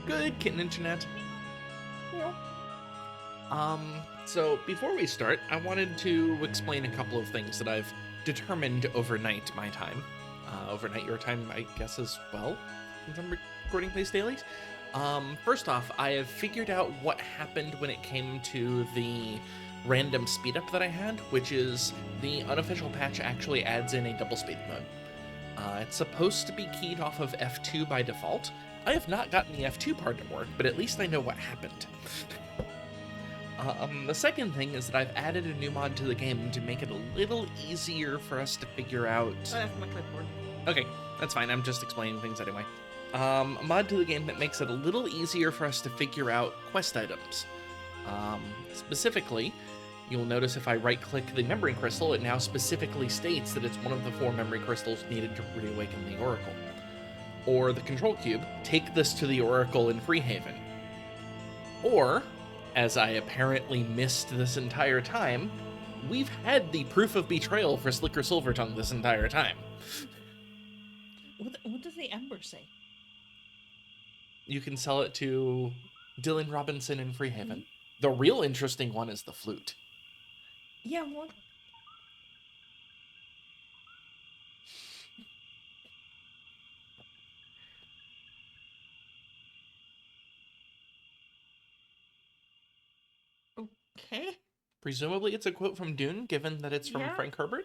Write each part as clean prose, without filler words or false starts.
Good kitten internet. Yeah. So before we start, I wanted to explain a couple of things that I've determined overnight my time. Overnight your time, I guess, as well, since I'm recording these dailies. First off, I have figured out what happened when it came to the random speed up that I had, which is the unofficial patch actually adds in a double speed mode. It's supposed to be keyed off of F2 by default. I have not gotten the F2 part to work, but at least I know what happened. The second thing is that I've added a new mod to the game to make it a little easier for us to figure out... I have my clipboard. Okay, that's fine. I'm just explaining things anyway. A mod to the game that makes it a little easier for us to figure out quest items. Specifically, you'll notice if I right-click the memory crystal, it now specifically states that it's one of the 4 memory crystals needed to reawaken the Oracle. Or the control cube, take this to the Oracle in Freehaven. Or, as I apparently missed this entire time, we've had the proof of betrayal for Slicker Silvertongue this entire time. What does the Ember say? You can sell it to Dylan Robinson in Freehaven. The real interesting one is the flute. Yeah, what? Okay. Presumably it's a quote from Dune, given that it's from Yeah. Frank Herbert.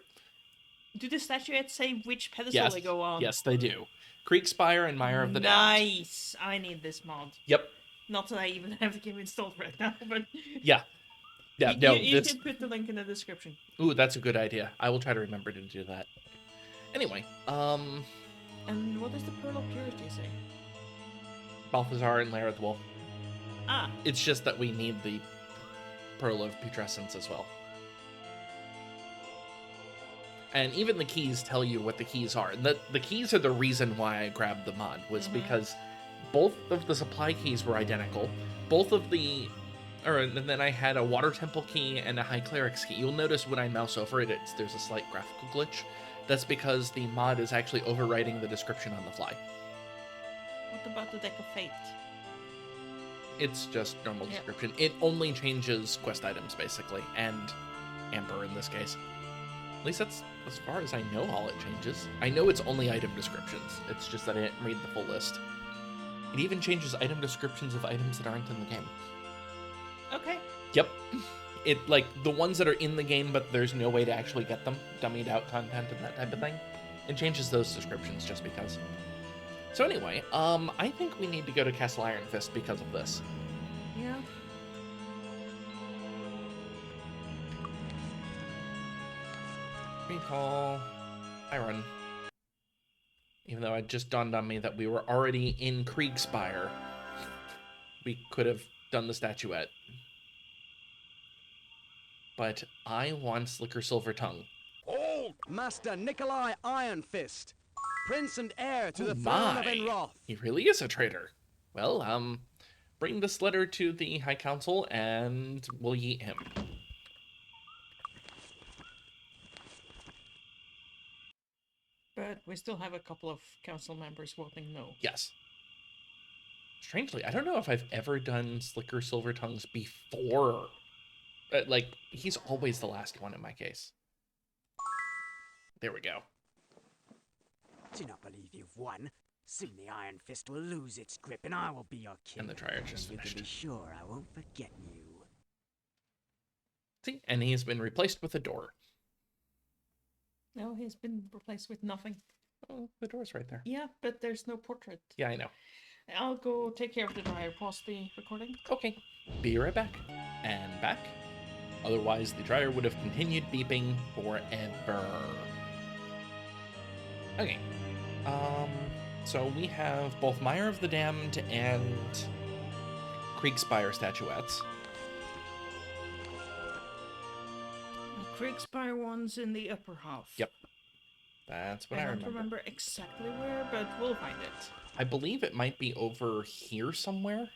Do the statuettes say which pedestal Yes, they go on? yes, they do. Kriegspire and Mire of the Damned. Nice. I need this mod. Yep. Not that I even have the game installed right now, but Yeah. Yeah, you can put the link in the description. Ooh, that's a good idea. I will try to remember to do that. Anyway, And what does the Pearl of Purity say? Balthazar and Lair of the Wolf. Ah. It's just that we need the Pearl of Putrescence as well. And even the keys tell you what the keys are. And the keys are the reason why I grabbed the mod, was because both of the supply keys were identical. And then I had a Water Temple key and a High Cleric's key. You'll notice when I mouse over it, there's a slight graphical glitch. That's because the mod is actually overwriting the description on the fly. What about the Deck of Fate? It's just normal description. It only changes quest items, basically, and Amber in this case. At least that's, as far as I know, all it changes. I know it's only item descriptions. It's just that I didn't read the full list. It even changes item descriptions of items that aren't in the game. Okay. Yep. It, like, the ones that are in the game, but there's no way to actually get them, dummied out content and that type of thing. It changes those descriptions just because. So anyway, I think we need to go to Castle Iron Fist because of this. Yeah. Recall. I run. Even though it just dawned on me that we were already in Kriegspire, we could have done the statuette. But I want Slicker Silvertongue. Oh, Master Nikolai Iron Fist, Prince and heir to the throne of My, Enroth. he really is a traitor. Well, bring this letter to the High Council and we'll yeet him. But we still have a couple of council members voting no. Yes. Strangely, I don't know if I've ever done Slicker Silvertongues before. Like, he's always the last one in my case. There we go. Do not believe you've won. Soon the Iron Fist will lose its grip and I will be your king. And the triad just You can finished. be sure I won't forget you. See, and he's been replaced with a door. No, he's been replaced with nothing. Oh, the door's right there. Yeah, but there's no portrait. Yeah, I know. I'll go take care of the dryer. Pause the recording. Okay, be right back. And back. Otherwise, the dryer would have continued beeping forever. Okay. So we have both Mire of the Damned and Kriegspire statuettes. The Kriegspire one's in the upper half. Yep. That's what I don't remember. remember exactly where, but we'll find it. I believe it might be over here somewhere.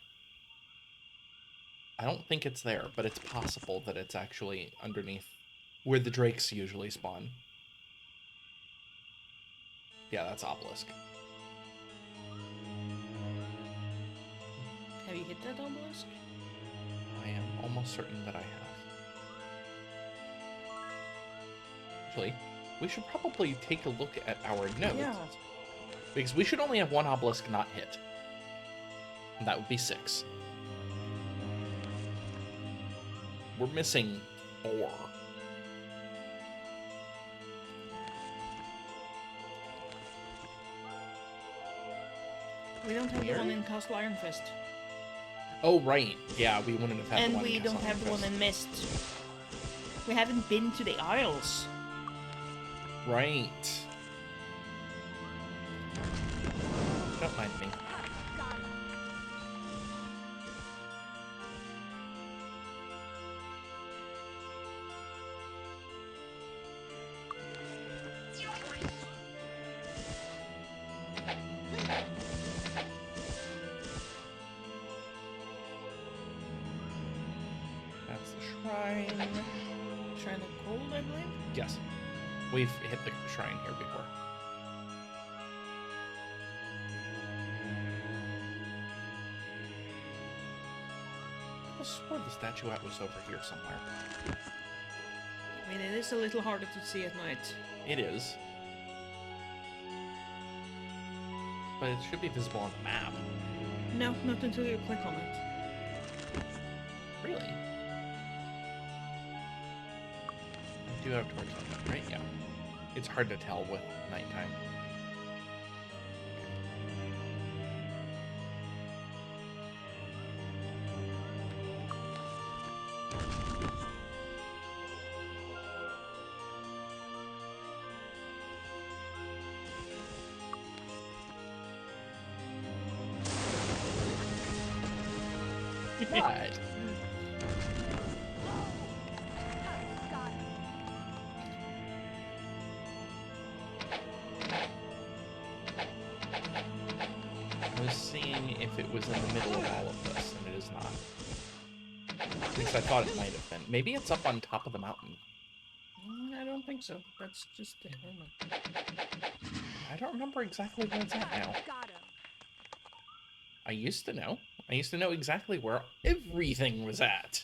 I don't think it's there, but it's possible that it's actually underneath where the drakes usually spawn. Yeah, that's Obelisk. Have you hit that obelisk? I am almost certain that I have. Actually, we should probably take a look at our notes. Yeah. Because we should only have one obelisk not hit. And that would be 6. We're missing 4. We don't have the one in Castle Ironfist. Oh, right. Yeah, we wouldn't have had the And one we in don't Castle have the one Ironfist. in Mist. We haven't been to the Isles. Right. Don't mind me. That's the shrine. Shrine of Cold, I believe. Yes. We've hit the shrine here before. I swore the statuette was over here somewhere. I mean, it is a little harder to see at night. It is. But it should be visible on the map. No, not until you click on it. Really? I do have torch on that, right? Yeah. It's hard to tell with nighttime. But I was seeing if it was in the middle of all of this, and it is not. At least I thought it might have been. Maybe it's up on top of the mountain. I don't think so. That's just the helmet. I don't remember exactly where it's at now. Got him. I used to know. I used to know exactly where everything was at.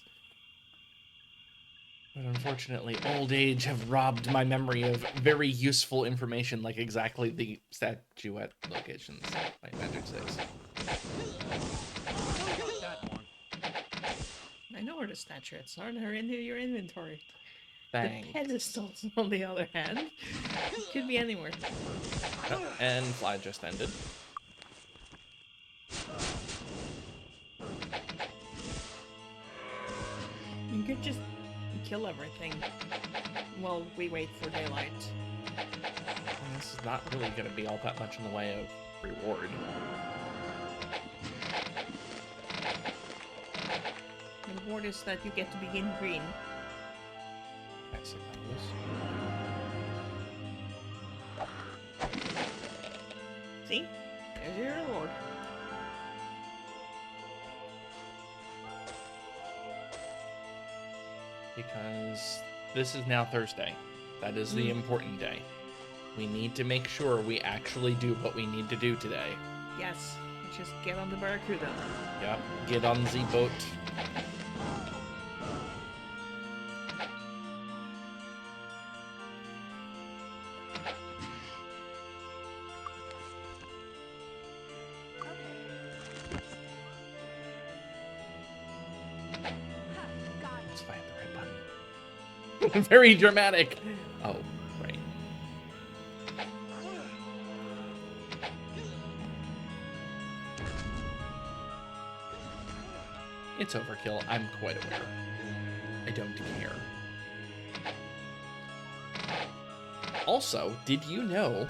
But unfortunately, old age have robbed my memory of very useful information, like exactly the statuette locations. Like Magic 6. That one. I know where the statuettes are. They're in your inventory. Bang. The pedestals, on the other hand, could be anywhere. Oh, and fly just ended. You could just kill everything while we wait for daylight. And this is not really going to be all that much in the way of reward. The reward is that you get to begin green. I suppose. See? There's your reward. Because this is now Thursday. That is the important day. We need to make sure we actually do what we need to do today. Yes. Just get on the Barracuda. Yep. Get on the boat. Let's find the right button. Very dramatic. Oh, right. It's overkill. I'm quite aware. I don't care. Also, did you know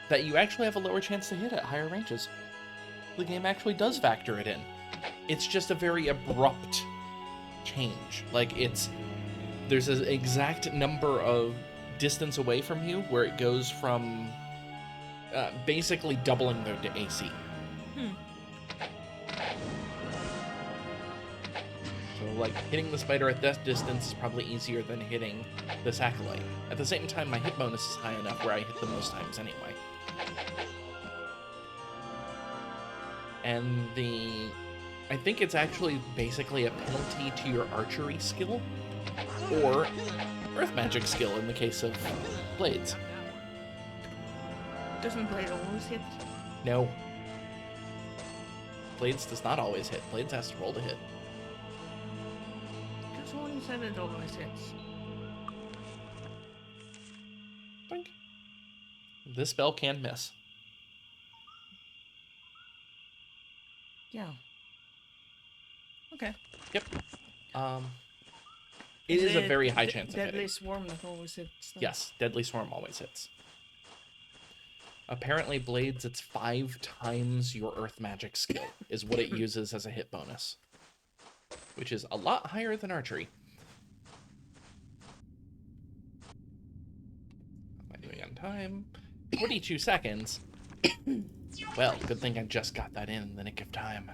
that you actually have a lower chance to hit at higher ranges? The game actually does factor it in. It's just a very abrupt change. Like, there's an exact number of distance away from you where it goes from basically doubling the AC. So, like, hitting the spider at that distance is probably easier than hitting this acolyte. At the same time, my hit bonus is high enough where I hit the most times anyway. And the I think it's actually basically a penalty to your archery skill or earth magic skill in the case of blades. Doesn't Blade always hit? No. Blades does not always hit. Blades has to roll to hit. Because someone said it always hits. Boink. This spell can miss. Yeah. Okay. Yep. It is a very high chance of Deadly hitting. Swarm that always hits. Then? Yes, Deadly Swarm always hits. Apparently, Blades, it's 5 times your Earth Magic skill, is what it uses as a hit bonus. Which is a lot higher than Archery. What am I doing on time? 42 seconds. Well, good thing I just got that in the nick of time.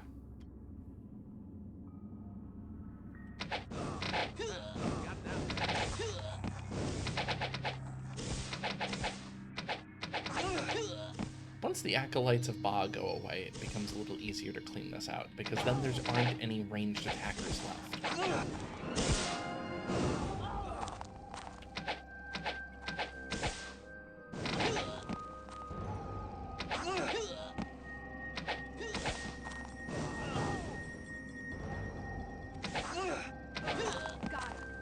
Once the Acolytes of Baa go away, it becomes a little easier to clean this out, because then there aren't any ranged attackers left.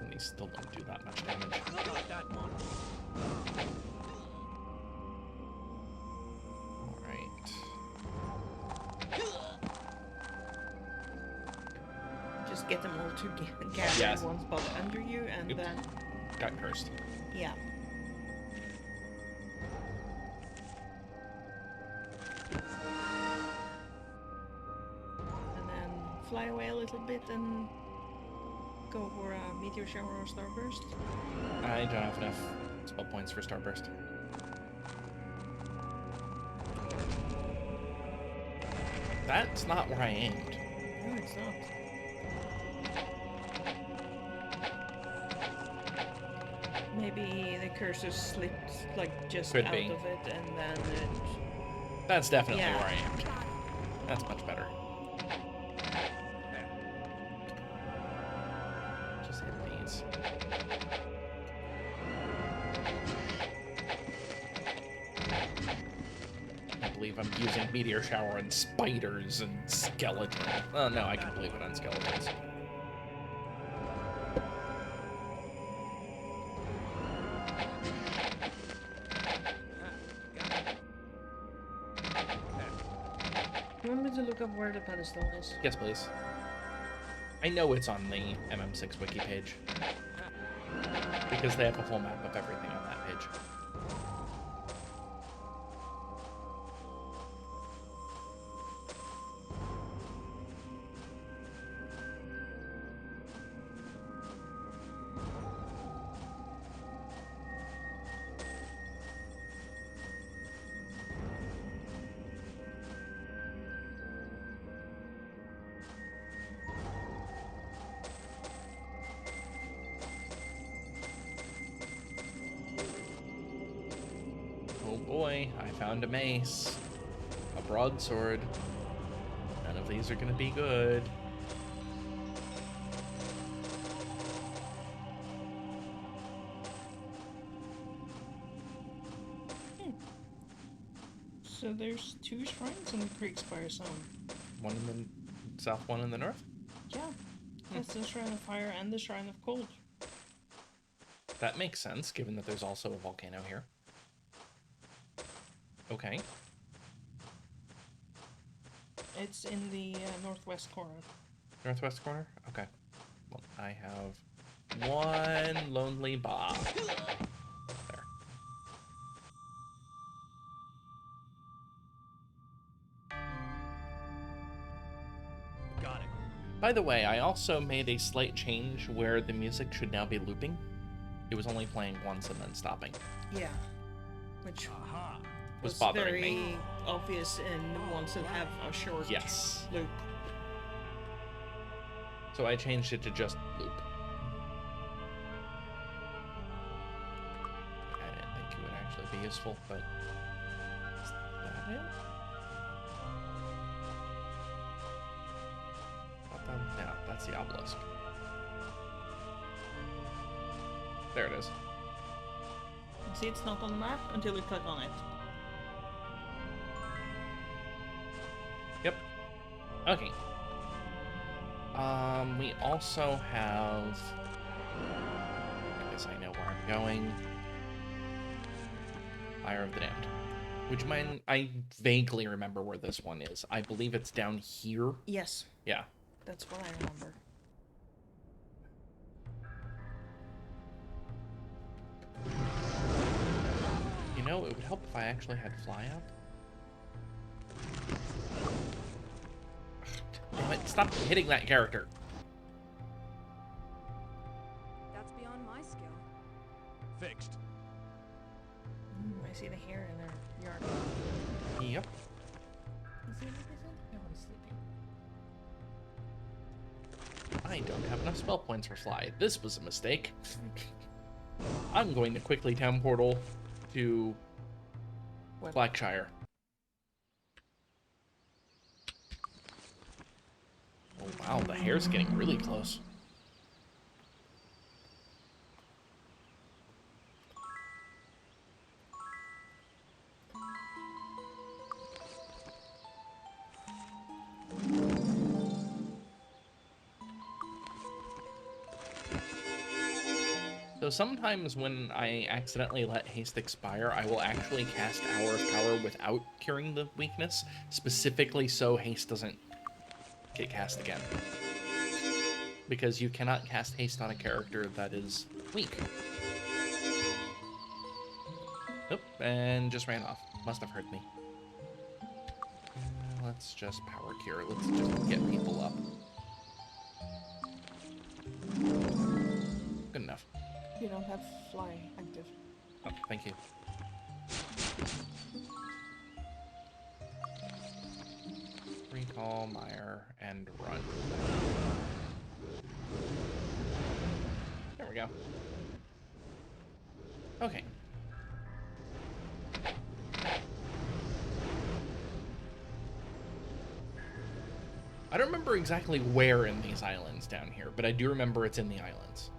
And these still don't do that much damage. Just get them all to gather Yes. in one spot under you, and Oops. then Got cursed. yeah. And then fly away a little bit and go for a meteor shower or starburst. I don't have enough spell points for Starburst. That's not where I aimed. No, it's not. Maybe the cursor slipped like just Could out be. of it, and then it. That's definitely Yeah. where I aimed. That's much better. Just hit these. I believe I'm using Meteor Shower on spiders and skeletons. Oh no, I can believe it on skeletons. Remember to look up where the pedestal is. Yes, please. I know it's on the MM6 wiki page. Because they have a whole map of everything on that page. Oh boy, I found a mace. A broadsword. None of these are gonna be good. So there's 2 shrines in the Kriegspire zone. One in the south, one in the north? Yeah. That's the Shrine of Fire and the Shrine of Cold. That makes sense, given that there's also a volcano here. Okay. It's in the northwest corner. Northwest corner? Okay. Well, I have one lonely Baa. There. Got it. By the way, I also made a slight change where the music should now be looping. It was only playing once and then stopping. Yeah. Which Aha. Was was bothering very me. obvious in ones that have a short Yes. loop. So I changed it to just loop. I didn't think it would actually be useful, but is that it? No, that's the obelisk. There it is. See, it's not on the map until you click on it. Yep. Okay. We also have... I guess I know where I'm going. Fire of the Damned. Which mine, I vaguely remember where this one is. I believe it's down here. Yes. Yeah. That's what I remember. You know, it would help if I actually had fly up. Damn it, stop hitting that character. That's beyond my skill. Fixed. I see the hair in their yard. Yep. Is he sleeping? No, he's sleeping. I don't have enough spell points for fly. This was a mistake. I'm going to quickly town portal to Blackshire. Oh wow, the hair's getting really close. So sometimes when I accidentally let haste expire, I will actually cast Hour of Power without curing the weakness, specifically so haste doesn't get cast again. Because you cannot cast haste on a character that is weak. Nope, and just ran off. Must have heard me. Let's just power cure. Let's just get people up. Good enough. You don't have fly active. Oh, thank you. Recall, Mire, and run. There we go. Okay. I don't remember exactly where in these islands down here, but I do remember it's in the islands.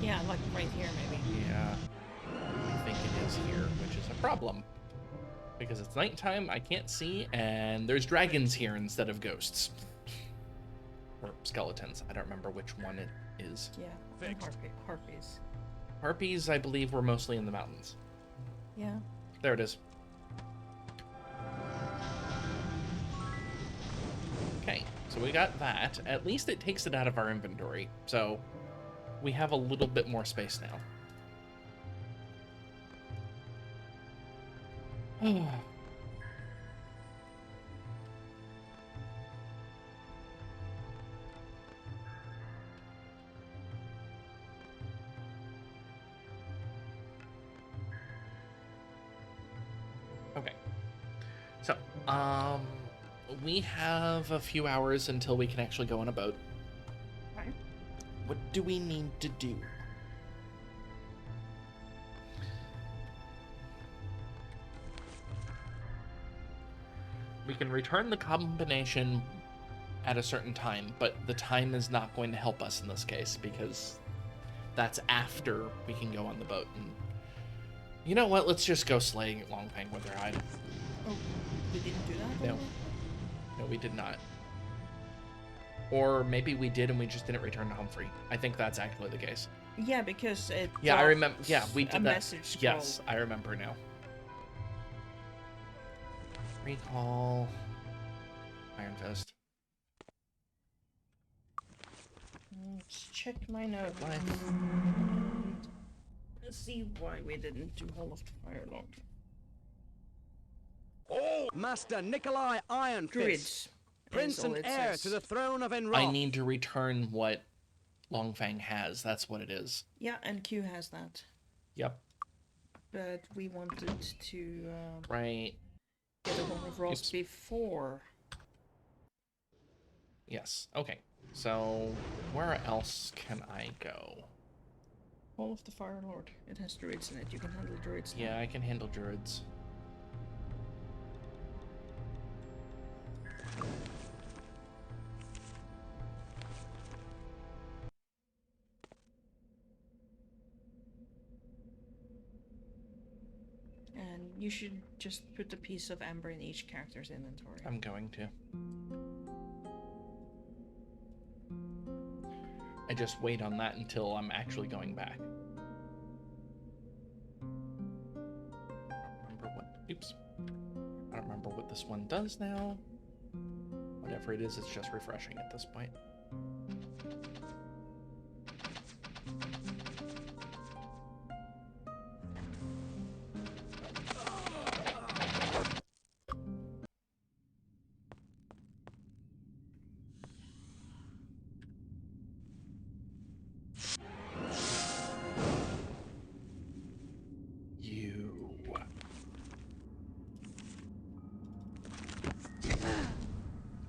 Yeah, like right here, maybe. Yeah, I think it is here, which is a problem. Because it's nighttime, I can't see, and there's dragons here instead of ghosts. Or skeletons. I don't remember which one it is. Yeah, and harpies. Harpies, I believe, were mostly in the mountains. Yeah. There it is. Okay, so we got that. At least it takes it out of our inventory, so we have a little bit more space now. Okay. So, we have a few hours until we can actually go on a boat. Right. What do we need to do? We can return the combination at a certain time, but the time is not going to help us in this case because that's after we can go on the boat. And you know what? Let's just go slaying Longfang with her hide. Oh, we didn't do that? No. No, we did not. Or maybe we did and we just didn't return to Humphrey. I think that's actually the case. Yeah, because it. Yeah, I remember. Yeah, we did a that. message scroll. Yes, I remember now. Recall. Iron Fist. Let's check my note. Life. Let's see why we didn't do Hall of the Fire Lord. Oh, Master Nikolai Ironfist, Druids. Prince is all and it heir says. to the throne of Enroth. I need to return what Longfang has. That's what it is. Yeah, and Q has that. Yep. But we wanted to Right. get a Hall of Ross Oops. before. Yes. Okay. So, where else can I go? Hall of the Fire Lord. It has druids in it. You can handle druids now. Yeah, I can handle druids. And you should just put a piece of amber in each character's inventory. I'm going to. I just wait on that until I'm actually going back. I don't remember what... Oops. I don't remember what this one does now. Whatever it is, it's just refreshing at this point.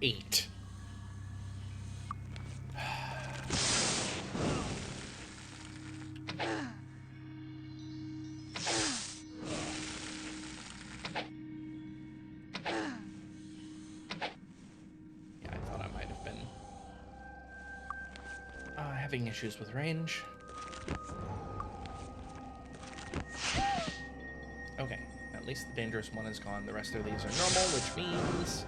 Eight. Yeah, I thought I might have been having issues with range. Okay, at least the dangerous one is gone. The rest of these are normal, which means...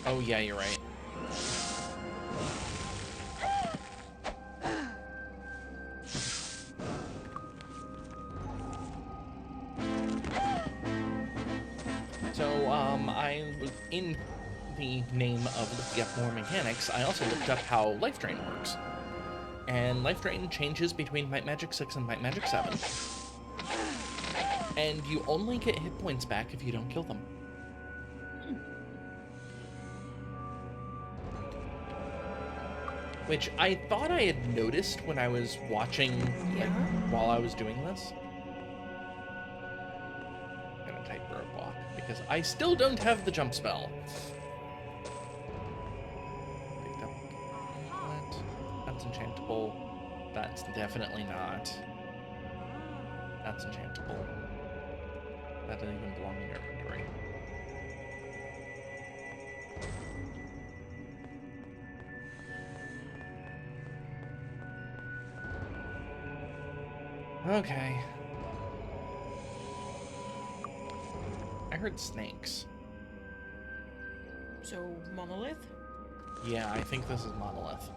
Oh yeah, you're right. So, I was in the name of looking up more mechanics, I also looked up how Life Drain works. And Life Drain changes between Might Magic 6 and Might Magic 7. And you only get hit points back if you don't kill them. Which I thought I had noticed when I was watching, like, while I was doing this. I'm gonna type roadblock, because I still don't have the jump spell. Picked up that. That's enchantable. That's definitely not. That's enchantable. That doesn't even belong in your inventory. Okay. I heard snakes. So, monolith? Yeah, I think this is monolith.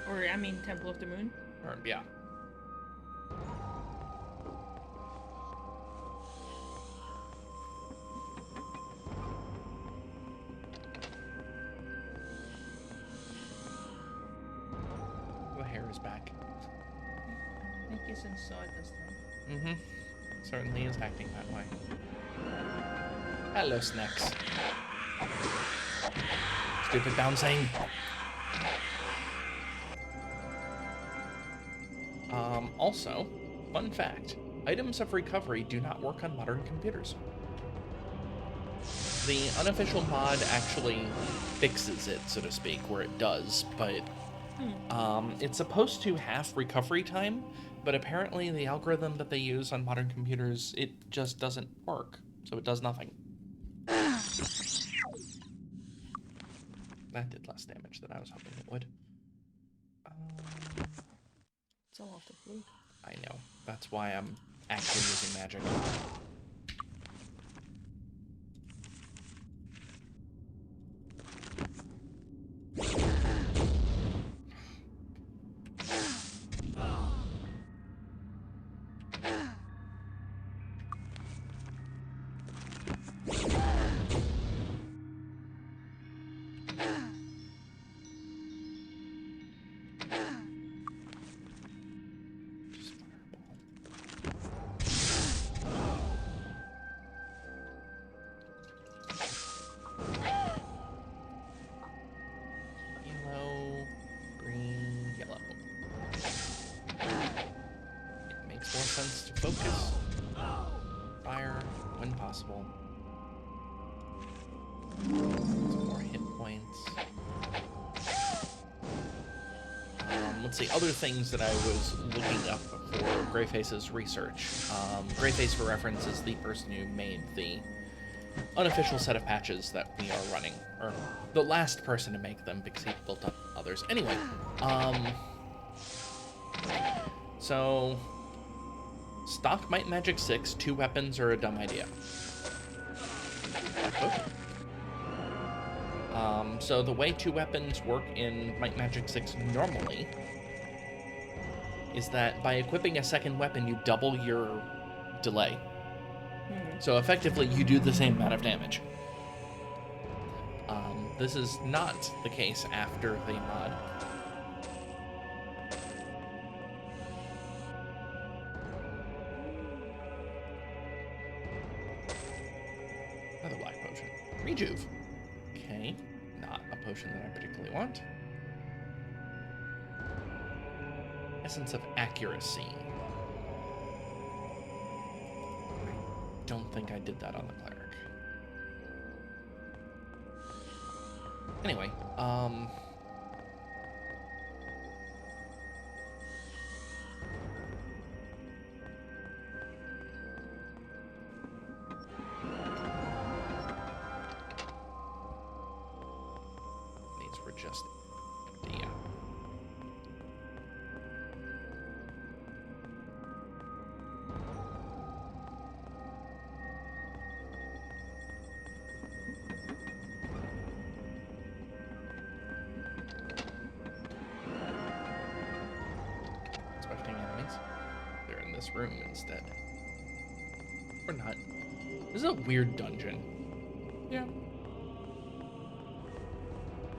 Or, I mean, Temple of the Moon? Or, yeah. The hair is back. I think he's inside this thing. Mm-hmm. Certainly is acting that way. Hello, snacks. Stupid bouncing. Also, fun fact, items of recovery do not work on modern computers. The unofficial mod actually fixes it, so to speak, where it does, but it's supposed to have recovery time, but apparently the algorithm that they use on modern computers, it just doesn't work, so it does nothing. That did less damage than I was hoping it would. It's all off the blue. I know. That's why I'm actually using magic. Focus. Fire when possible. Some more hit points. Let's see, other things that I was looking up for Greyface's research. Greyface, for reference, is the person who made the unofficial set of patches that we are running, or the last person to make them because he built up others. Anyway, so stock Might Magic 6, 2 weapons are a dumb idea. So the way 2 weapons work in Might Magic 6 normally is that by equipping a second weapon, you double your delay. So effectively, you do the same amount of damage. This is not the case after the mod. Another black potion. Rejuve. Okay, not a potion that I particularly want. Essence of Accuracy. I don't think I did that on the cleric. Anyway, these were just empty, yeah. This room instead. Or not. This is a weird dungeon. Yeah.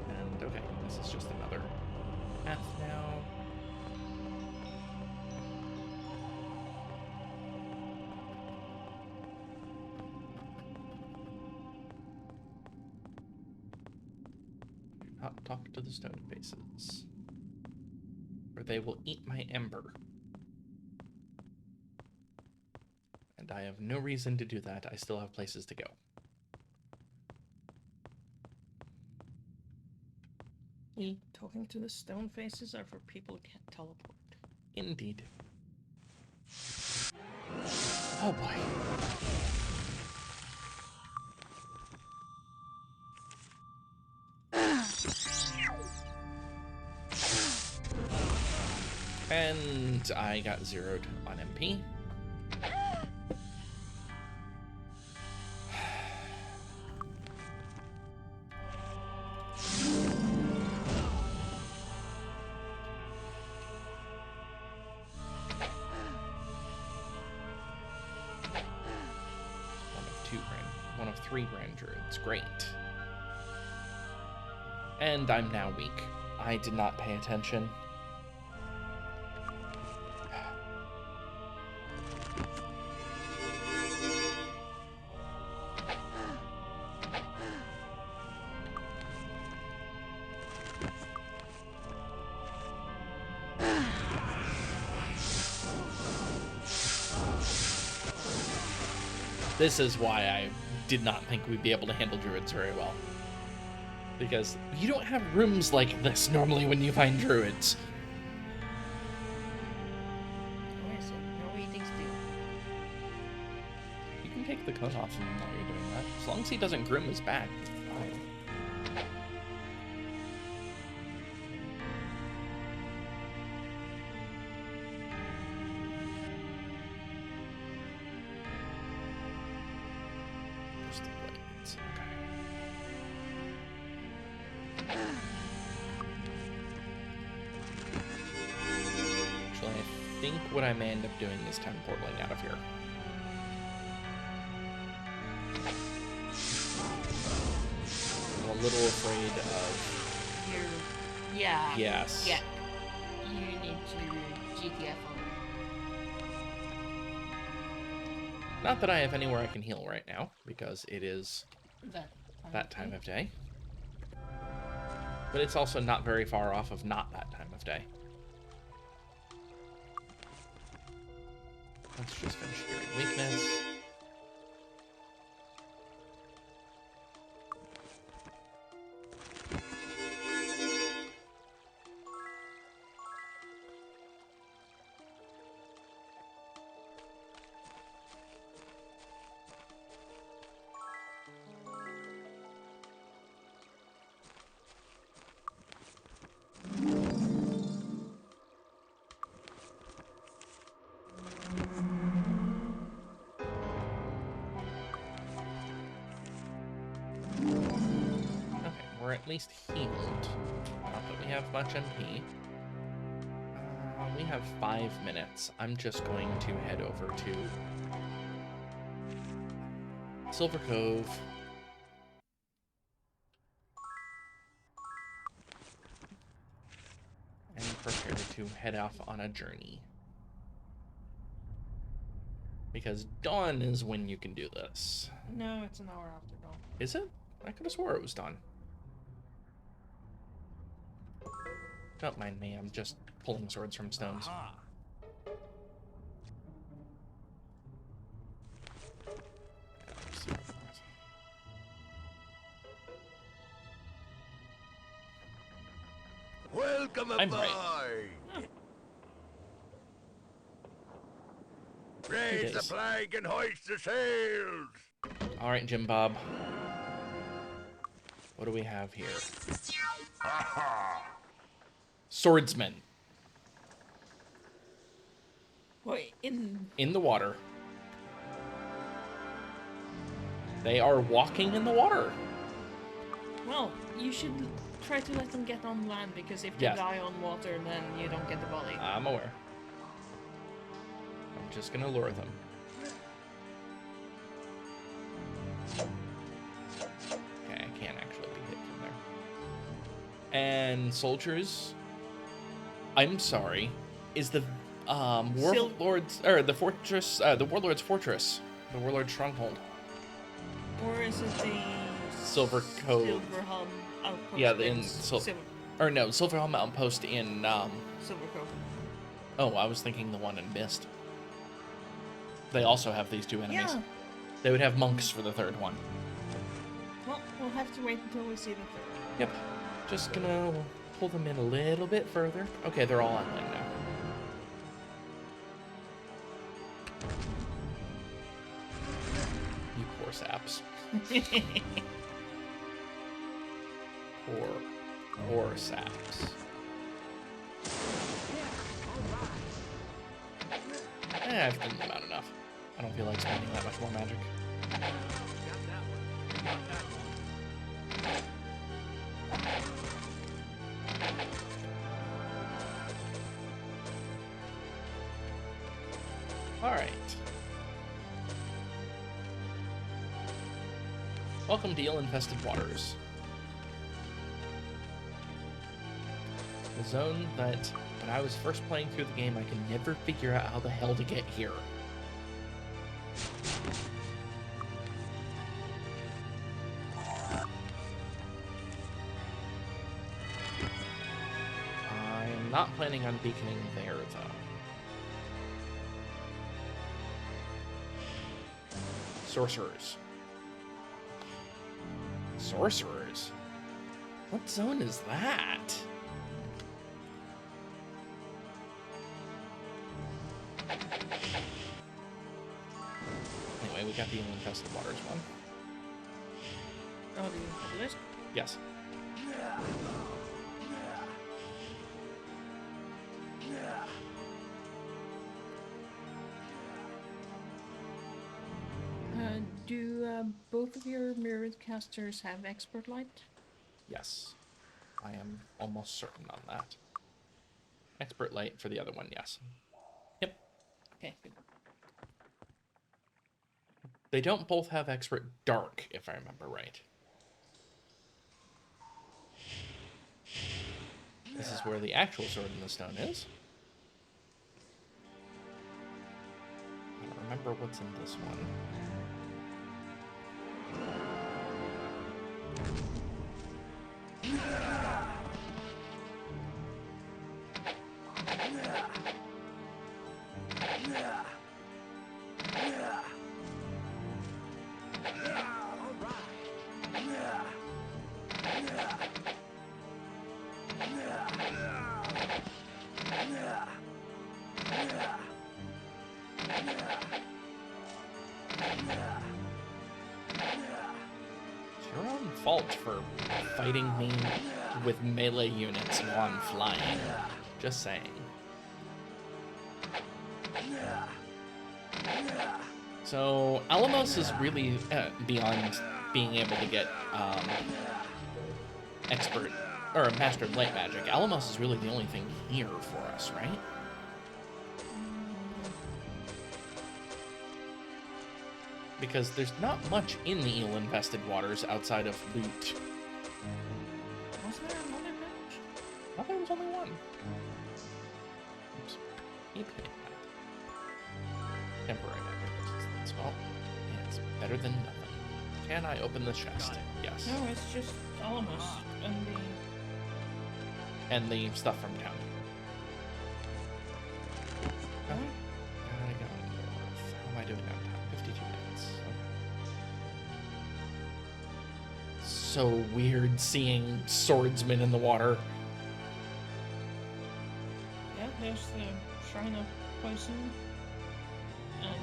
And okay, this is just another path now. Do not talk to the stone faces, or they will eat my ember. I have no reason to do that. I still have places to go. Talking to the stone faces are for people who can't teleport. Indeed. Oh boy. And I got zeroed on MP. One of 3 Grand Druids. Great. And I'm now weak. I did not pay attention. This is why I did not think we'd be able to handle druids very well. Because you don't have rooms like this normally when you find druids. Okay, so no eating stew. You can take the cone off him while you're doing that. As long as he doesn't grim his back, it's fine. What I may end up doing is teleporting out of here. I'm a little afraid of... Yeah. Yes. Yeah. You need to GTF on. Not that I have anywhere I can heal right now, because it is that time of day. But it's also not very far off of not that time of day. Let's just finish curing weakness. Or at least healed. Not that we have much MP. We have 5 minutes. I'm just going to head over to Silver Cove. And prepare to head off on a journey. Because dawn is when you can do this. No, it's an hour after dawn. Is it? I could have swore it was dawn. Don't mind me, I'm just pulling swords from stones. Aha. Welcome I'm aboard. right. Raise the flag and hoist the sails. All right, Jim Bob. What do we have here? Aha. Swordsmen. Wait, In the water. They are walking in the water. well, you should try to let them get on land, because if they Yes. die on water, then you don't get the body. I'm aware. I'm just gonna lure them. Okay, I can't actually be hit from there. And soldiers, I'm sorry, is the warlords or the fortress, the warlord's fortress, the warlord's stronghold? Or is it the Silver Cove. Silverhelm outpost? Yeah, in Silver or no, Silverhelm Outpost in Cove. oh, I was thinking the one in Mist. They also have these two enemies. Yeah. They would have monks for the third one. Well, we'll have to wait until we see the third. Yep. Just gonna pull them in a little bit further. Okay, they're all on land now. You poor saps. Poor saps. I've done them out enough. I don't feel like spending that much more magic. Alright. Welcome to Eel-Infested Waters. The zone that, when I was first playing through the game, I can never figure out how the hell to get here. I'm not planning on beaconing there, though. Sorcerers. Sorcerers? What zone is that? Anyway, we got the Eel-Infested Waters one. Oh, the list? Yes. Do both of your mirrored casters have expert light? Yes. I am almost certain on that. Expert light for the other one, yes. Yep. Okay, good. They don't both have expert dark, if I remember right. This is where the actual sword in the stone is. I don't remember what's in this one. It's your own fault for fighting me with melee units while I'm flying. Just saying. So, Alamos is really beyond being able to get expert or mastered light magic. Alamos is really the only thing here for us, right? Because there's not much in the Eel-Infested Waters outside of loot. Wasn't there another village? I thought there was only one. Oops. Keep hitting that. Temporary magic resistance. Well, it's better than nothing. Can I open this chest? Yes. No, it's just Alamos and the... And the stuff from town. Huh? Gotta go north. How am I doing downtown? 52 minutes. Okay. So weird seeing swordsmen in the water. Yeah, there's the Shrine of Poison. And...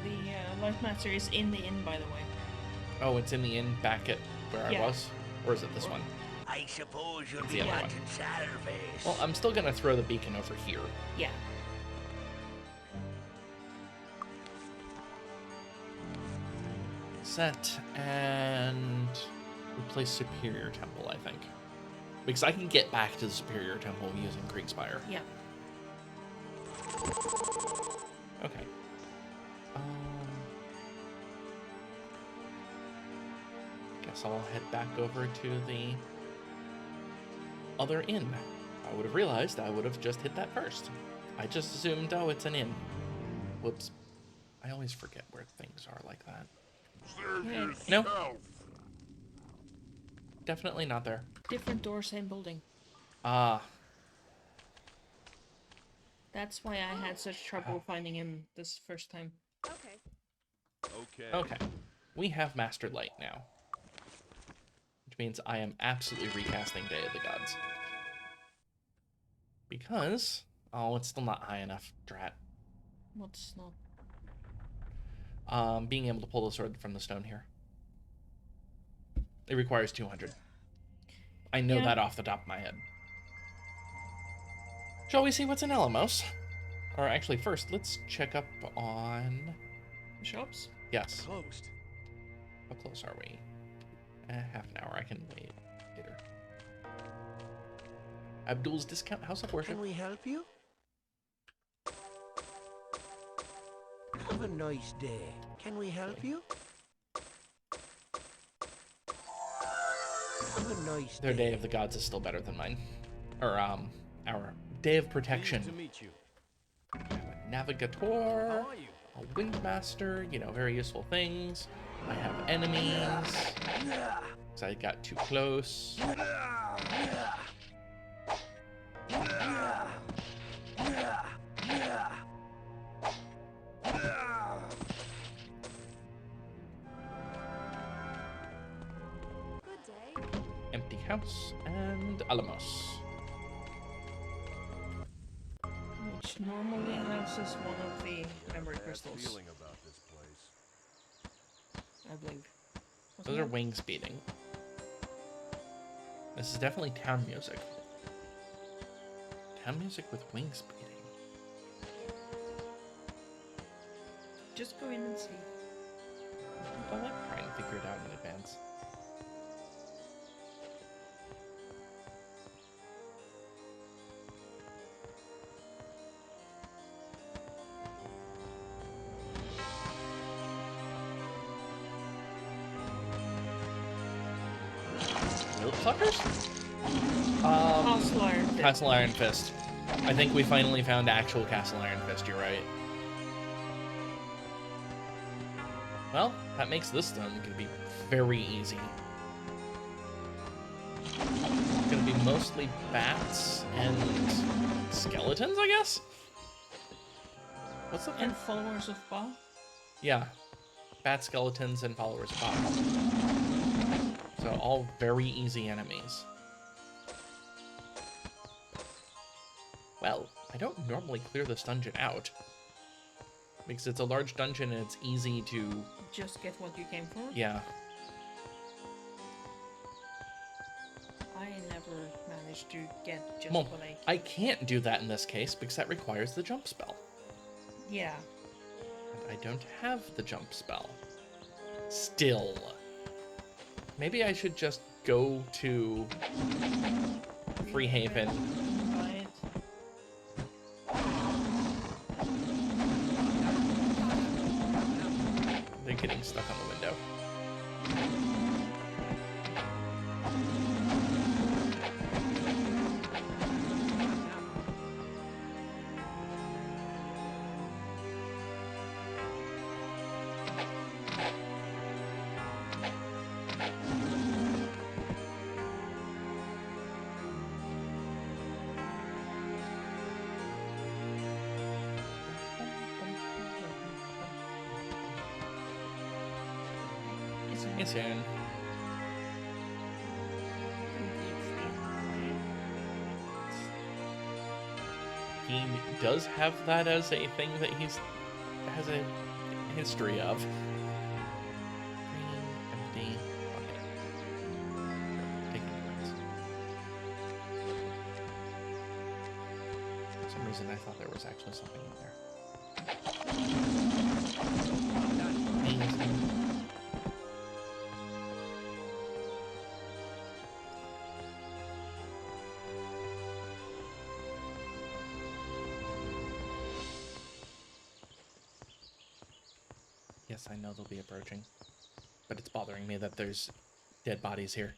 the Life Master is in the inn, by the way. Oh, it's in the inn back at where Yeah. I was? Or is it this one? I suppose you'll It's be the other one. wanting service. Well, I'm still gonna throw the beacon over here. Yeah. Set and replace Superior Temple, I think. Because I can get back to the Superior Temple using Kriegspire. Yeah. Okay. Guess I'll head back over to the other inn. If I would have realized, I would have just hit that first. I just assumed, oh, it's an inn. Whoops. I always forget where things are like that. Serve Yeah. yourself. Definitely not there. Different door, same building. Ah, That's why I had such trouble finding him this first time. Okay. Okay. okay. We have Master Light now. Which means I am absolutely recasting Day of the Gods. Because... Oh, it's still not high enough. Drat. What's not? Being able to pull the sword from the stone here. It requires 200. I know Yeah. that off the top of my head. Shall we see what's in Alamos? Or actually, first, let's check up on... Shops? Yes. Closed. How close are we? Half an hour. I can wait later. Abdul's Discount House of Worship. Can we help you? Have a nice day. Can we help you? Have a nice Their day. Day of the Gods is still better than mine. Or, our Day of Protection. Pleased to meet you. I have a Navigator, How are you? a Windmaster, you know, very useful things. I have enemies. Because I got too close. Good day. Empty House and Alamos. Which normally houses one of the memory crystals, Feeling about this place. I believe. Wasn't Those are it? wings beating. This is definitely town music. Town music with wings beating. Just go in and see. I like trying to figure it out in advance. Little fuckers? Castle Iron Fist. Castle Iron Fist. I think we finally found actual Castle Iron Fist, you're right. Well, that makes this one gonna be very easy. It's gonna be mostly bats and skeletons, I guess? What's the thing? And followers of Baa. Yeah. Bat skeletons and followers of Baa. So all very easy enemies. Well, I don't normally clear this dungeon out. Because it's a large dungeon and it's easy to... Just get what you came for. Yeah. I never managed to get just Well, what I... I can't do that in this case because that requires the jump spell. Yeah. And I don't have the jump spell. Still. Maybe I should just go to Freehaven. Buy it. They're getting stuck on the window. See you soon. He does have that as a thing that he's has a history of. Green, empty, bucket. Taking points. For some reason I thought there was actually something in there. Amazing. Yes, I know they'll be approaching, but it's bothering me that there's dead bodies here.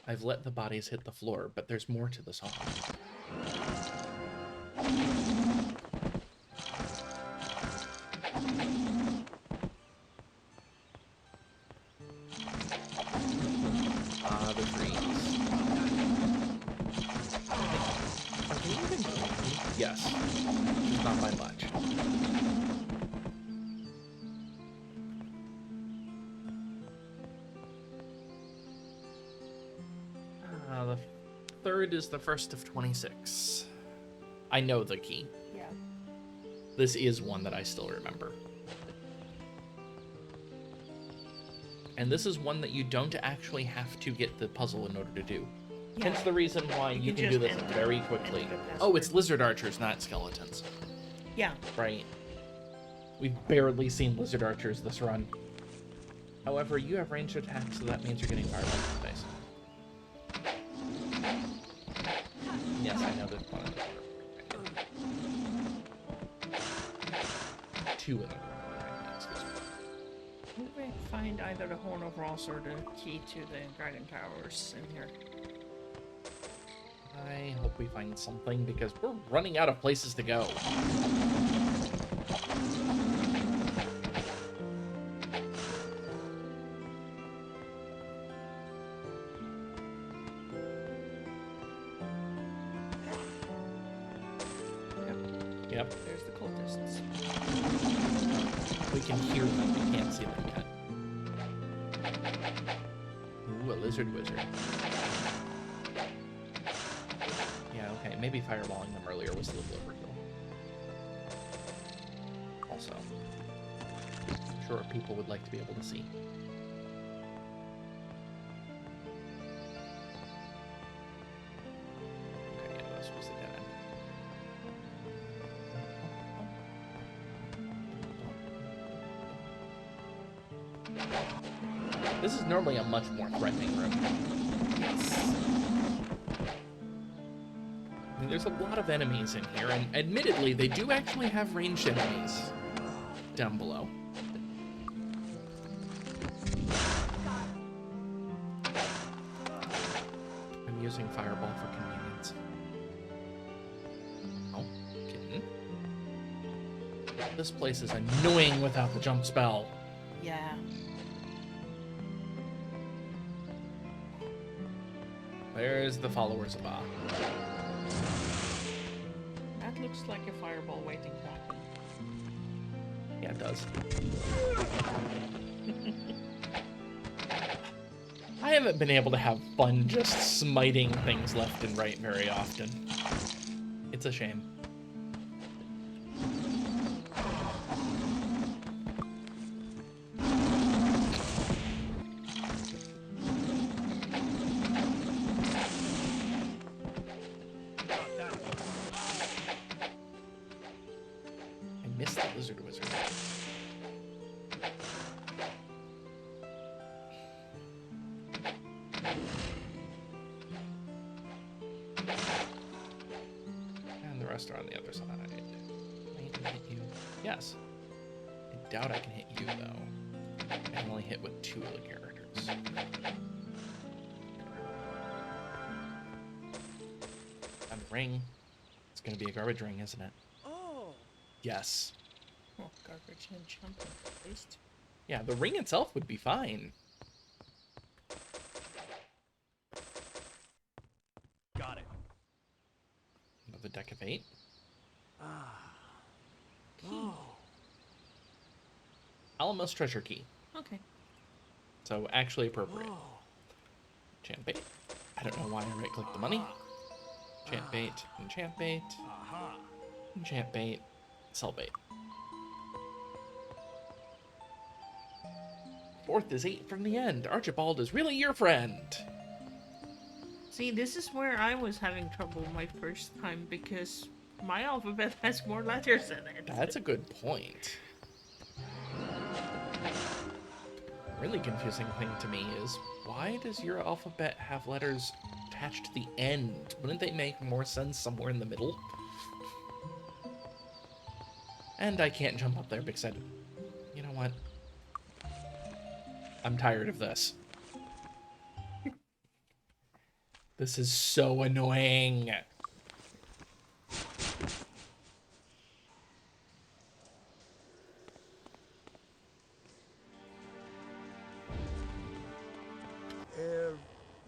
I've let the bodies hit the floor, but there's more to the song. Ah, the trees. Are they even green? Yes, just not by much. The third is the first of 26. I know the key. Yeah. This is one that I still remember. And this is one that you don't actually have to get the puzzle in order to do. Yeah. Hence the reason why you can do just this enter- very enter quickly. the Oh, it's password. lizard archers, not skeletons. Yeah. Right. We've barely seen lizard archers this run. However, you have ranged attacks, so that means you're getting fireball in the face. Yes, I know there's one in the corner. Two in the corner. Excuse me. Who will find either the Horn of Ross or the key to the Dragon Towers in here? I hope we find something, because we're running out of places to go. Yep. There's the cultists. We can hear them, we can't see them yet. Ooh, a lizard wizard. Yeah, okay, maybe fireballing them earlier was a little overkill. Also, I'm sure people would like to be able to see. Okay, yeah, this was the dead end. This is normally a much more threatening room. Yes. I mean, there's a lot of enemies in here, and admittedly, they do actually have ranged enemies down below. I'm using Fireball for convenience. Oh, kitten. This place is annoying without the jump spell. Yeah. There's the followers of Baa. That looks like a fireball waiting to happen. Yeah, it does. I haven't been able to have fun just smiting things left and right very often. It's a shame. I missed the lizard wizard. rest are on the other side. Can I hit you? Yes. I doubt I can hit you, though. I can only hit with 2 of the characters. And the ring. It's going to be a garbage ring, isn't it? Oh! Yes. Oh, garbage and jump at least. Yeah, the ring itself would be fine. Got it. Another deck of 8. Oh! Alamos treasure key. Okay. So actually appropriate. Oh! Enchant bait. I don't know why I right-clicked the money. Enchant bait. Enchant bait. Aha! Enchant bait. Sell bait. 4th is 8 from the end. Archibald is really your friend. See, this is where I was having trouble my first time because my alphabet has more letters in it. That's a good point. Really confusing thing to me is, why does your alphabet have letters attached to the end? Wouldn't they make more sense somewhere in the middle? And I can't jump up there because I... You know what? I'm tired of this. This is so annoying.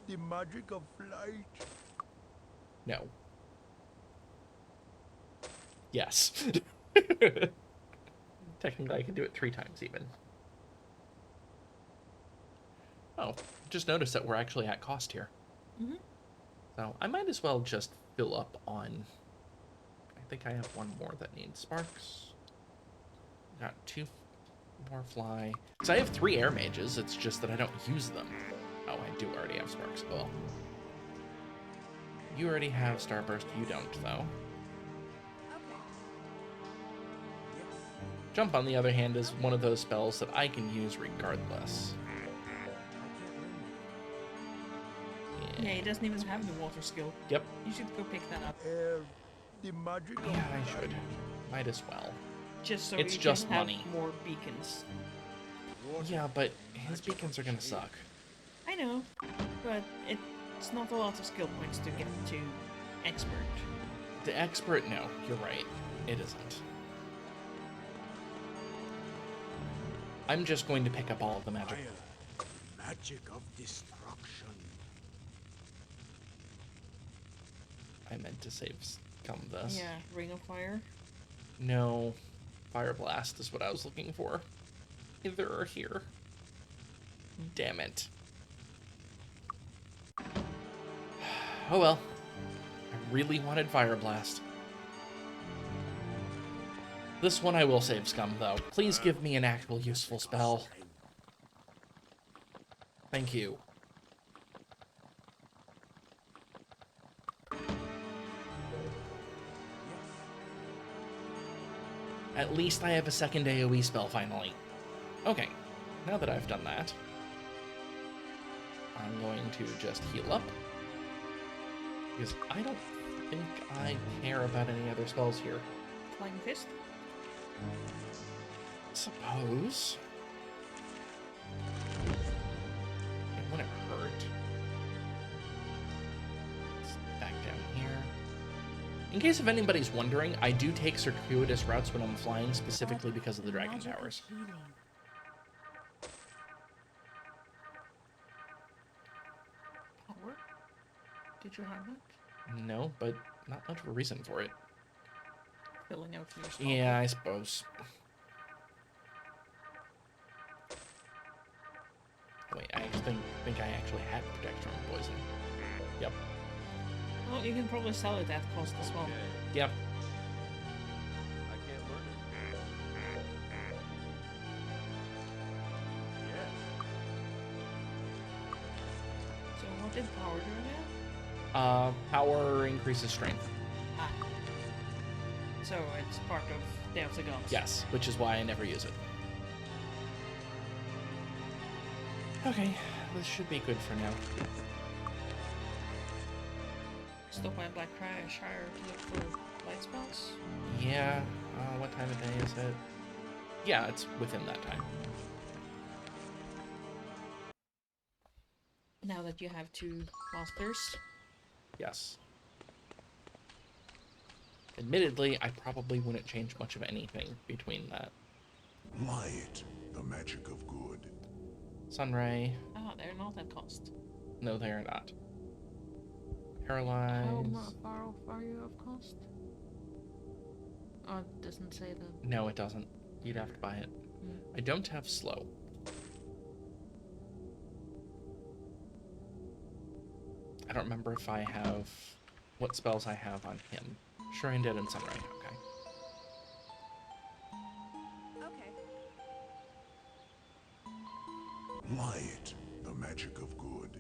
The magic of flight. No. Yes. Technically, I can do it 3 times even. Oh, just noticed that we're actually at cost here. Mhm. So I might as well just fill up on... I think I have 1 more that needs sparks. Got 2 more fly. So I have 3 air mages, it's just that I don't use them. Oh, I do already have sparks. Well, you already have starburst, you don't, though. Okay. Jump, on the other hand, is one of those spells that I can use regardless. Yeah, he doesn't even have the water skill. Yep. You should go pick that up. The magic of Yeah, I should. Might as well. Just so It's you just can have money. more beacons. Yeah, but his beacons are gonna suck. I know, but it's not a lot of skill points to get to expert. The expert, no, you're right. It isn't. I'm just going to pick up all of the magic. Fire. Magic of destruction. I meant to save scum this. Yeah, Ring of Fire. No. Fire Blast is what I was looking for. Either or here. Damn it. Oh well. I really wanted Fire Blast. This one I will save scum, though. Please give me an actual useful spell. Thank you. At least I have a second AoE spell, finally. Okay, now that I've done that, I'm going to just heal up. Because I don't think I care about any other spells here. Flying Fist. Suppose. It wouldn't hurt. It's back down here. In case if anybody's wondering, I do take circuitous routes when I'm flying, specifically because of the dragon Magic of towers. healing. Power. Did you have that? No, but not much of a reason for it. Filling out your spell. Yeah, I suppose. Wait, I actually think I actually had protection from poison. Yep. Well, you can probably sell it at cost as well. Okay. Yep. I can't learn it. Yes. So what did power do again? Power increases strength. Ah. So it's part of Day of the Gods. Yes, which is why I never use it. Okay, this should be good for now. Stop by Black Shire to look for light spell. Yeah. What time of day is it? Yeah, it's within that time. Now that you have 2 masters. Yes. Admittedly, I probably wouldn't change much of anything between that. Light, the magic of good. Sunray. Ah, they're not at cost. No, they are not. Paralyze. How far off are you of cost? Oh, it doesn't say the... No, it doesn't. You'd have to buy it. I don't have slow. I don't remember if I have... what spells I have on him. Sure, I did in Sunray. Okay. Okay. Light, the magic of good.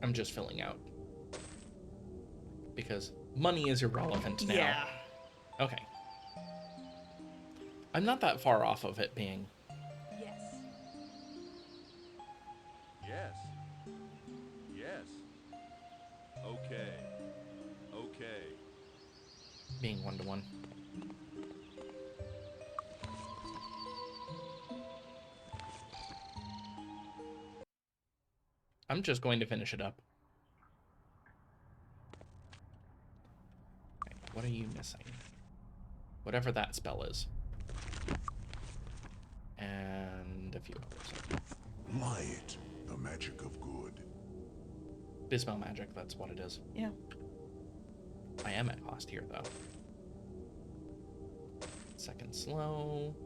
I'm just filling out. Because money is irrelevant now. Yeah. Okay. I'm not that far off of it being. Yes. Yes. Yes. Okay. Okay. Being 1-to-1. I'm just going to finish it up. Okay, what are you missing? Whatever that spell is. And a few others. Light, the magic of good. Bismel magic, that's what it is. Yeah. I am at cost here, though. Second slow.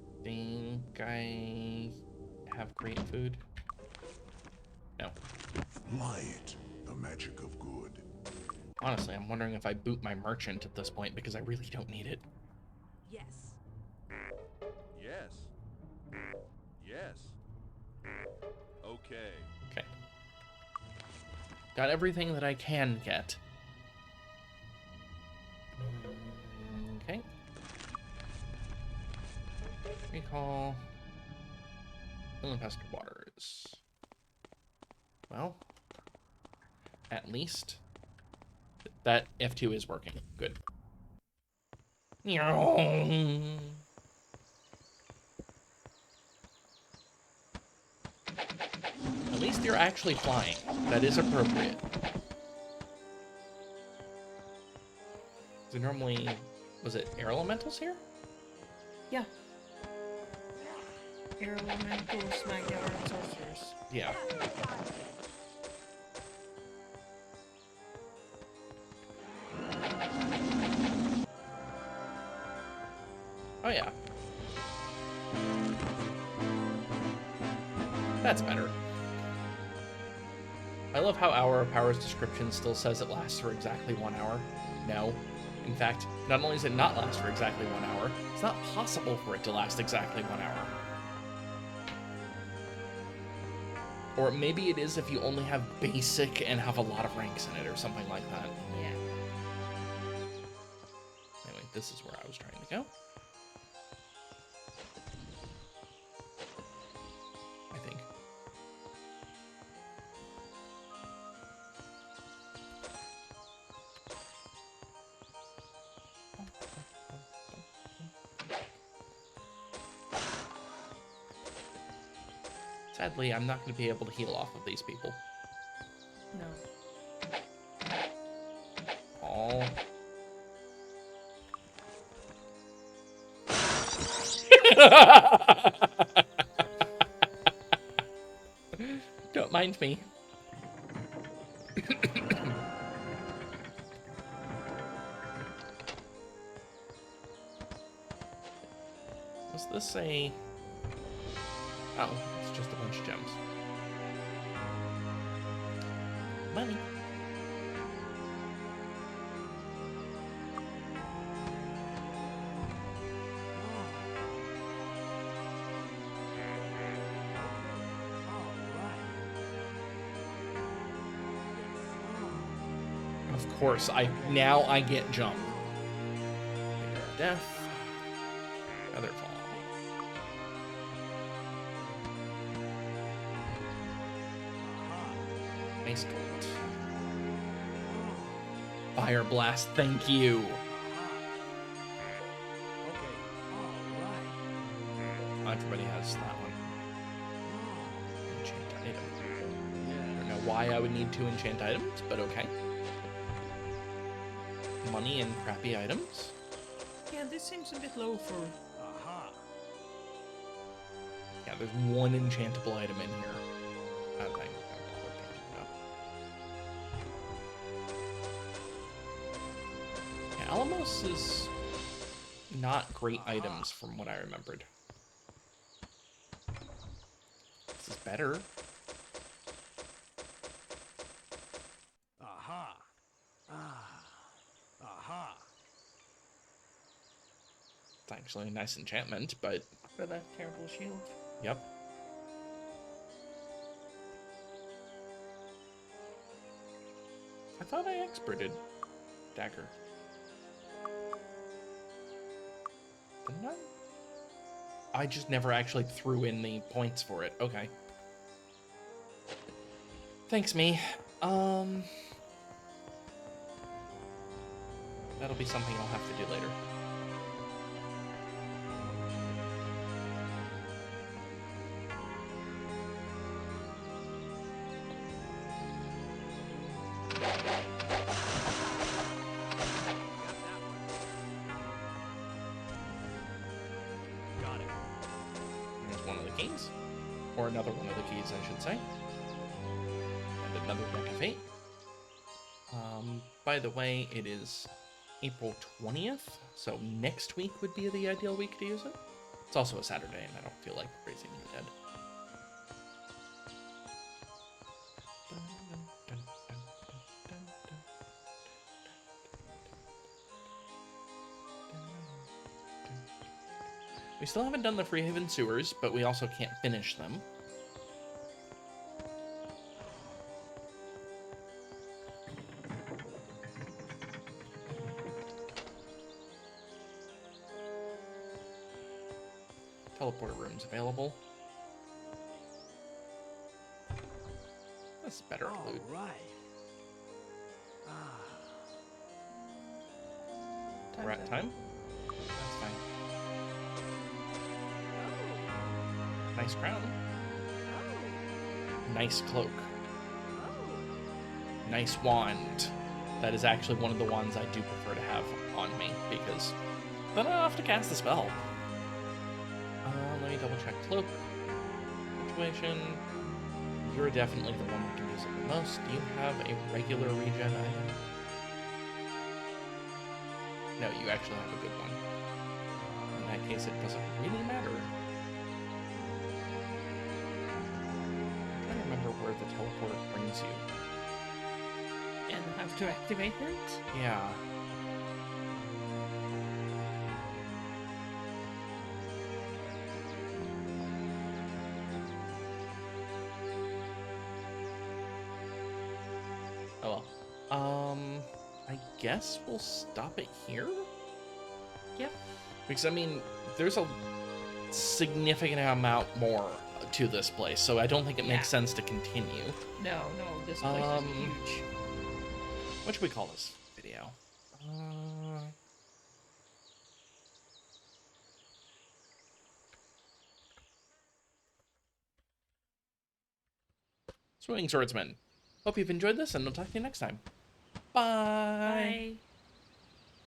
I think I have great food. No. Light, the magic of good. Honestly, I'm wondering if I boot my merchant at this point because I really don't need it. Yes. Yes. Yes. Okay. Okay. Got everything that I can get. Okay. Recall. Eel-Infested Waters. Well, at least that F2 is working. Good. At least you're actually flying. That is appropriate. So normally, was it air elementals here? Yeah. Air elementals, magnet, and sorcerers. Yeah. Oh yeah. That's better. I love how Hour of Power's description still says it lasts for exactly 1 hour. No. In fact, not only does it not last for exactly 1 hour, it's not possible for it to last exactly 1 hour. Or maybe it is if you only have basic and have a lot of ranks in it or something like that. Yeah. Anyway, this is where I was trying to go. I think. Sadly, I'm not going to be able to heal off of these people. No. Oh. Don't mind me. Was this a... Oh, it's just a bunch of gems. Money. Of course, now I get jump. Death. Featherfall. Ice Cold. Fire Blast, thank you. Okay, alright. Everybody has that one. Enchant item. I don't know why I would need 2 enchant items, but okay. Money and crappy items. Yeah, this seems a bit low for. Aha. Yeah, there's 1 enchantable item in here. I think. Yeah, Alamos is not great items from what I remembered. This is better. Aha. Aha. It's actually a nice enchantment, but For that terrible shield. yep. I thought I experted dagger. Didn't I? I just never actually threw in the points for it. Okay. Thanks, me. That'll be something I'll have to do later. Got it. There's one of the keys. Or another one of the keys, I should say. And another deck of 8. By the way, it is April 20th, so next week would be the ideal week to use it. It's also a Saturday, and I don't feel like raising the dead. We still haven't done the Freehaven sewers, but we also can't finish them. Teleporter rooms available. That's better loot. Alright. We're at time? That's fine. Nice crown. Nice cloak. Nice wand. That is actually one of the wands I do prefer to have on me, because then I don't have to cast the spell. Let me double check cloak situation. You're definitely the one that can use it the most. Do you have a regular regen item? No, you actually have a good one. In that case, it doesn't really matter. I'm trying to remember where the teleporter brings you. And have to activate it? Yeah. Oh well. I guess we'll stop it here? Yep. Because, I mean, there's a significant amount more to this place, so I don't think it makes sense to continue. No, this place is huge. What should we call this video? Swimming Swordsman. Hope you've enjoyed this, and I'll talk to you next time. Bye! Bye.